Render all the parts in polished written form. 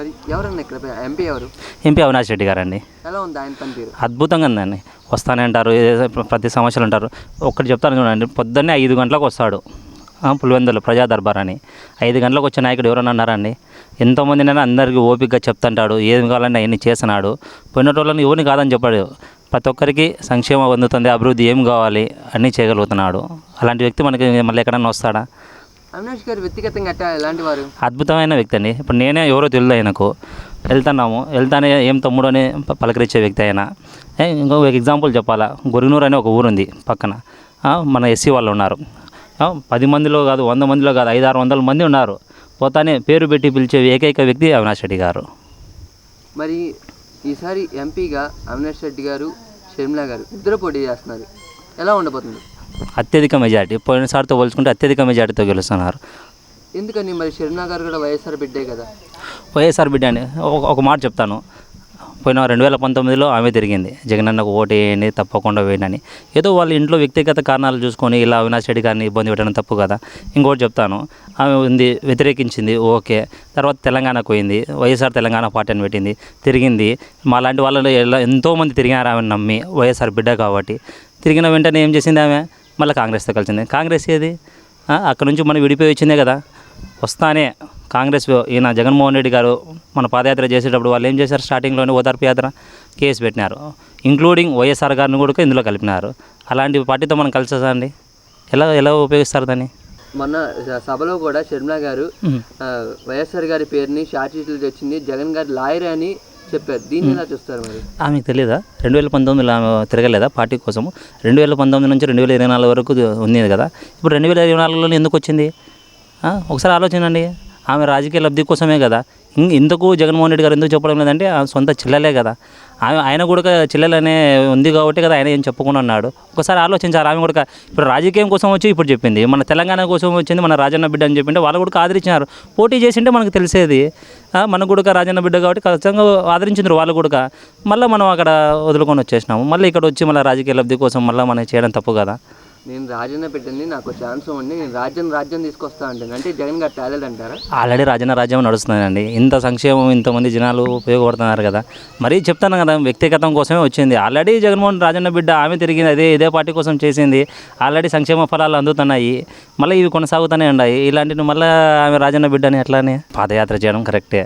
మరి ఎవరన్నా ఇక్కడ ఎంపీ ఎవరు? ఎంపీ అవినాష్ రెడ్డి గారండి. ఎలా ఉంది ఆయన పనితీరు? అద్భుతంగా ఉందండి. వస్తానే అంటారు, ప్రతి సంవత్సరం అంటారు. ఒక్కటి చెప్తాను చూడండి, పొద్దున్నే 5 గంటలకు వస్తాడు. పులివెందులు ప్రజా దర్బార్ అని 5 గంటలకు వచ్చే నాయకుడు ఎవరన్నా అన్నారండి? ఎంతోమందినైనా అందరికీ ఓపికగా చెప్తుంటాడు, ఏం కావాలని అవన్నీ చేస్తున్నాడు. పోయినటోళ్ళని ఎవరిని కాదని చెప్పాడు. ప్రతి ఒక్కరికి సంక్షేమం అందుతుంది, అభివృద్ధి ఏం కావాలి అన్నీ చేయగలుగుతున్నాడు. అలాంటి వ్యక్తి మనకి మళ్ళీ ఎక్కడన్నా వస్తాడా? అవినాష్ గారు వ్యక్తిగతంగా ఎలాంటి వారు? అద్భుతమైన వ్యక్తి అండి. ఇప్పుడు నేనే ఎవరో తెలియదు ఆయనకు, వెళ్తానే ఏం తమ్ముడు అని పలకరించే వ్యక్తి ఆయన. ఇంకొక ఎగ్జాంపుల్ చెప్పాలా, గొరినూరు అనే ఒక ఊరుంది పక్కన. మన ఎస్సీ వాళ్ళు ఉన్నారు. 10 మందిలో కాదు, 100 మందిలో కాదు, 500-600 మంది ఉన్నారు. పోతానే పేరు పెట్టి పిలిచే ఏకైక వ్యక్తి అవినాష్ రెడ్డి గారు. మరి ఈసారి ఎంపీగా అవినాష్ రెడ్డి గారు, షర్మిల గారు ఇద్దరు పోటీ చేస్తున్నారు. ఎలా ఉండబోతుంది? అత్యధిక మెజార్టీ, పోయినసారితో పోల్చుకుంటే అత్యధిక మెజార్టీతో గెలుస్తున్నారు. ఎందుకని? మరి షర్మిల గారు కూడా వైఎస్ఆర్ బిడ్డే కదా. వైఎస్ఆర్ బిడ్డ అని ఒక మాట చెప్తాను. పోయిన 2019లో ఆమె తిరిగింది, జగనన్నకు ఓటు వేయండి తప్పకుండా వేయండి. ఏదో వాళ్ళ ఇంట్లో వ్యక్తిగత కారణాలు చూసుకొని ఇలా అవినాష్ రెడ్డి గారిని ఇబ్బంది పెట్టడం తప్పు కదా. ఇంకోటి చెప్తాను, ఆమె ఉంది, వ్యతిరేకించింది, ఓకే. తర్వాత తెలంగాణకు పోయింది, వైఎస్ఆర్ తెలంగాణ పార్టీ అని పెట్టింది, తిరిగింది. మా లాంటి వాళ్ళు ఎంతోమంది తిరిగారు ఆమెను నమ్మి, వైఎస్ఆర్ బిడ్డ కాబట్టి. తిరిగిన వెంటనే ఏం చేసింది ఆమె? మళ్ళీ కాంగ్రెస్తో కలిసింది. కాంగ్రెస్ ఏది? అక్కడ నుంచి మనం విడిపోయి వచ్చిందే కదా. వస్తానే కాంగ్రెస్ ఈయన జగన్మోహన్ రెడ్డి గారు మన పాదయాత్ర చేసేటప్పుడు వాళ్ళు ఏం చేశారు? స్టార్టింగ్లోనే ఓదార్పు యాత్ర కేసు పెట్టినారు, ఇంక్లూడింగ్ వైఎస్ఆర్ గారిని కూడా ఇందులో కలిపినారు. అలాంటి పార్టీతో మనం కలిసేదా అండి? ఎలా ఉపయోగిస్తారు దాన్ని? మొన్న సభలో కూడా షర్మిల గారు వైఎస్ఆర్ గారి పేరుని షార్ట్ షీట్లు తెచ్చింది, జగన్ గారి లాయర్ అని చెప్పారు. దీన్ని ఎలా చూస్తారు మరి? మీకు తెలియదా? 2019లో ఆమె తిరగలేదా పార్టీ కోసము? 2019 నుంచి 2024 వరకు ఉంది కదా. ఇప్పుడు 2024లో ఎందుకు వచ్చింది? ఒకసారి ఆలోచించండి. ఆమె రాజకీయ లబ్ధి కోసమే కదా. ఇందుకు జగన్మోహన్ రెడ్డి గారు ఎందుకు చెప్పడం లేదంటే ఆమె సొంత చెల్లెలే కదా. ఆయన కూడా చెల్లెలనే ఉంది కాబట్టి కదా ఆయన ఏం చెప్పకుండా ఉన్నాడు. ఒకసారి ఆలోచించారు. ఆమె కూడా ఇప్పుడు రాజకీయం కోసం వచ్చి ఇప్పుడు చెప్పింది, మన తెలంగాణ కోసం వచ్చింది, మన రాజన్న బిడ్డ అని చెప్పింటే వాళ్ళు కూడా ఆదరించినారు. పోటీ చేసింటే మనకు తెలిసేది. మన కూడా రాజన్న బిడ్డ కాబట్టి ఖచ్చితంగా ఆదరించారు వాళ్ళు కూడా. మళ్ళీ మనం అక్కడ వదులుకొని వచ్చేసినాము. మళ్ళీ ఇక్కడ వచ్చి మళ్ళీ రాజకీయ లబ్ధి కోసం మళ్ళీ మనం చేయడం తప్పు కదా. నేను రాజన్న బిడ్డని, నాకు ఛాన్స్ ఇవ్వండి, నేను రాజ్యం తీసుకొస్తా అంటే జగన్ గారు టాలెంట్ అంటారా? ఆల్రెడీ రాజ్యం నడుస్తుందండి. ఇంత సంక్షేమం, ఇంతమంది జనాలు ఉపయోగపడుతున్నారు కదా. మరీ చెప్తాను కదా, వ్యక్తిగతం కోసమే వచ్చింది. ఆల్రెడీ జగన్మోహన్ రాజన్న బిడ్డ ఆమె తిరిగింది, ఇదే పార్టీ కోసం చేసింది. ఆల్రెడీ సంక్షేమ ఫలాలు అందుతున్నాయి, మళ్ళీ ఇవి కొనసాగుతూనే ఉన్నాయి. ఇలాంటివి మళ్ళీ ఆమె రాజన్న బిడ్డని ఎట్లానే పాదయాత్ర చేయడం కరెక్టే.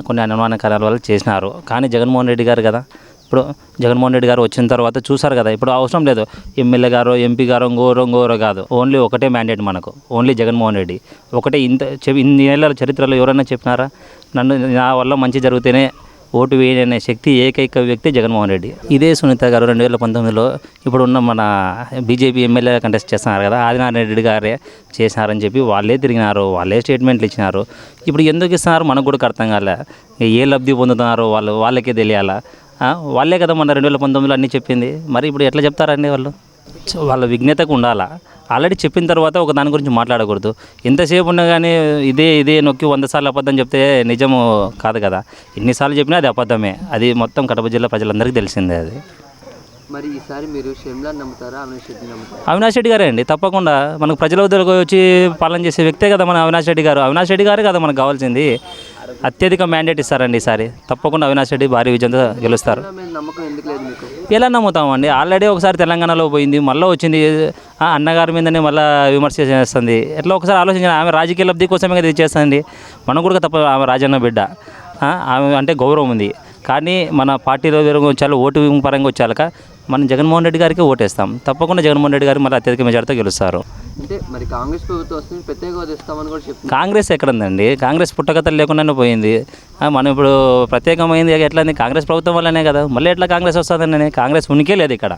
కొన్ని అనుమానకరాల వల్ల చేసినారు. కానీ జగన్మోహన్ రెడ్డి గారు కదా, ఇప్పుడు జగన్మోహన్ రెడ్డి గారు వచ్చిన తర్వాత చూసారు కదా, ఇప్పుడు అవసరం లేదు ఎమ్మెల్యే గారు, ఎంపీ గారు, ఇంకోరో కాదు. ఓన్లీ ఒకటే మ్యాండేట్ మనకు, ఓన్లీ జగన్మోహన్ రెడ్డి ఒకటే. ఇన్ని ఏళ్ళ చరిత్రలో ఎవరైనా చెప్పినారా నా వల్ల మంచి జరిగితేనే ఓటు వేయనే శక్తి ఏకైక వ్యక్తి జగన్మోహన్ రెడ్డి. ఇదే సునీత గారు 2019లో ఇప్పుడున్న మన బీజేపీ ఎమ్మెల్యే కంటెస్ట్ చేస్తున్నారు కదా, ఆదినారాయణ రెడ్డి గారే చేసినారని చెప్పి వాళ్ళే తిరిగినారు, వాళ్ళే స్టేట్మెంట్లు ఇచ్చినారు. ఇప్పుడు ఎందుకు ఇస్తున్నారు మనకు కూడా అర్థం కాలే. ఏ లబ్ధి పొందుతున్నారో వాళ్ళకే తెలియాలా. వాళ్ళే కదా మన 2019లో అన్నీ చెప్పింది. మరి ఇప్పుడు ఎట్లా చెప్తారండి వాళ్ళు? వాళ్ళ విజ్ఞతకు ఉండాలా. ఆల్రెడీ చెప్పిన తర్వాత ఒక దాని గురించి మాట్లాడకూడదు. ఎంతసేపు ఉన్నా కానీ ఇదే నొక్కి 100 సార్లు అబద్ధం చెప్తే నిజము కాదు కదా. ఎన్నిసార్లు చెప్పినా అది అబద్ధమే. అది మొత్తం కడప జిల్లా ప్రజలందరికీ తెలిసిందే అది. మరి ఈసారి మీరు షర్మిల నమ్ముతారా, అవినాష్ రెడ్డి నమ్ముతారా? అవినాష్ రెడ్డి గారే అండి, తప్పకుండా. మనకు ప్రజల వద్దకు వచ్చి పాలన చేసే వ్యక్తే కదా మన అవినాష్ రెడ్డి గారు. అవినాష్ రెడ్డి గారే కదా మనకు కావాల్సింది. అత్యధిక మ్యాండేట్ ఇస్తారండి ఈసారి. తప్పకుండా అవినాష్ రెడ్డి భారీ విజయంతో గెలుస్తారు. నమ్మకం ఎందుకు లేదు మీకు? ఎలా నమ్ముతామండి? ఆల్రెడీ ఒకసారి తెలంగాణలో పోయింది, మళ్ళీ వచ్చింది, అన్నగారి మీదనే మళ్ళీ విమర్శ చేస్తుంది. ఎట్లా ఒకసారి ఆలోచించాలి. ఆమె రాజకీయ లబ్ధి కోసమే కదా ఇది చేస్తుంది. మనం కూడా తప్ప, ఆమె రాజన్న బిడ్డ, ఆమె అంటే గౌరవం ఉంది. కానీ మన పార్టీలో వచ్చాలి, ఓటు పరంగా వచ్చాక మనం జగన్మోహన్ రెడ్డి గారికి ఓటేస్తాం. తప్పకుండా జగన్మోహన్ రెడ్డి గారు మళ్ళీ అత్యధిక మెజార్టీతో గెలుస్తారు. అంటే మరి కాంగ్రెస్ ప్రభుత్వం వస్తుంది, ప్రత్యేక హోదా ఇస్తామని కూడా చెప్తుంది. కాంగ్రెస్ ఎక్కడుందండి? కాంగ్రెస్ పుట్టగతలు లేకుండానే పోయింది. మనం ఇప్పుడు ప్రత్యేకమైంది ఎట్లా? కాంగ్రెస్ ప్రభుత్వం వల్లనే కదా. మళ్ళీ ఎట్లా కాంగ్రెస్ వస్తుందండి? కాంగ్రెస్ ఉనికే లేదు ఇక్కడ.